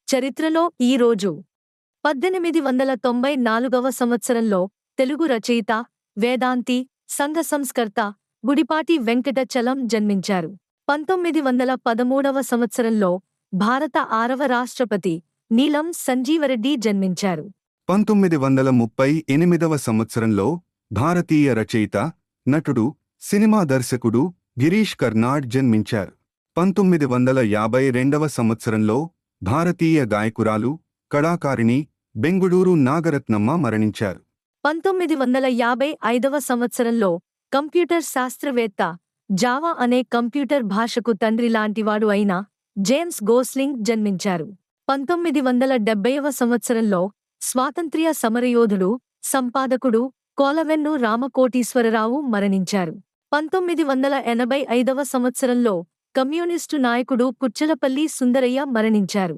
చరిత్రలో ఈ రోజు 1894వ సంవత్సరంలో తెలుగు రచయిత, వేదాంతి, సంఘ సంస్కర్త గుడిపాటి వెంకట చలం జన్మించారు. 1913వ సంవత్సరంలో భారత 6వ రాష్ట్రపతి నీలం సంజీవరెడ్డి జన్మించారు. 1938వ సంవత్సరంలో భారతీయ రచయిత, నటుడు, సినిమా దర్శకుడు గిరీష్ కర్నాడ్ జన్మించారు. 1952వ సంవత్సరంలో భారతీయ గాయకురాలు, కళాకారిణి బెంగుళూరు నాగరత్నమ్మ మరణించారు. 1955వ సంవత్సరంలో కంప్యూటర్ శాస్త్రవేత్త, జావా అనే కంప్యూటర్ భాషకు తండ్రి లాంటివాడు అయిన జేమ్స్ గోస్లింగ్ జన్మించారు. 1970వ సంవత్సరంలో స్వాతంత్ర్య సమరయోధుడు, సంపాదకుడు కోలవెన్ను రామకోటీశ్వరరావు మరణించారు. 1985వ సంవత్సరంలో కమ్యూనిస్టు నాయకుడు పుచ్చలపల్లి సుందరయ్య మరణించారు.